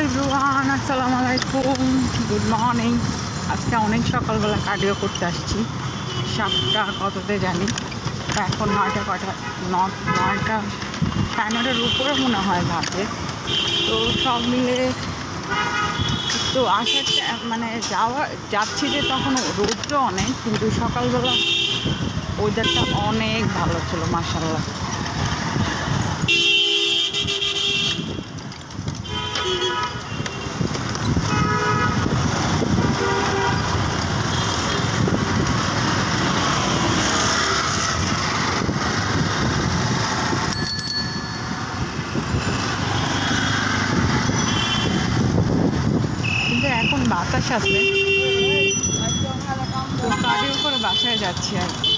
Everyone, আসসালামু আলাইকুম, good morning. আজকে অনেক সকালবেলা কার্ডিও করতে আসছি। 7টা কততে জানি, এখন 9টা কটা, 9টা 9টার উপরে মনে হয় বাজে। তো সব মিলে তো আসারটা মানে যাচ্ছি যে তখন রোদটা অনেক, কিন্তু সকালবেলা ওয়েদারটা অনেক ভালো ছিল মাশাআল্লাহ। কিন্তু এখন বাতাস আছে, তো কার্ডিও করে বাসায় যাচ্ছি আর কি।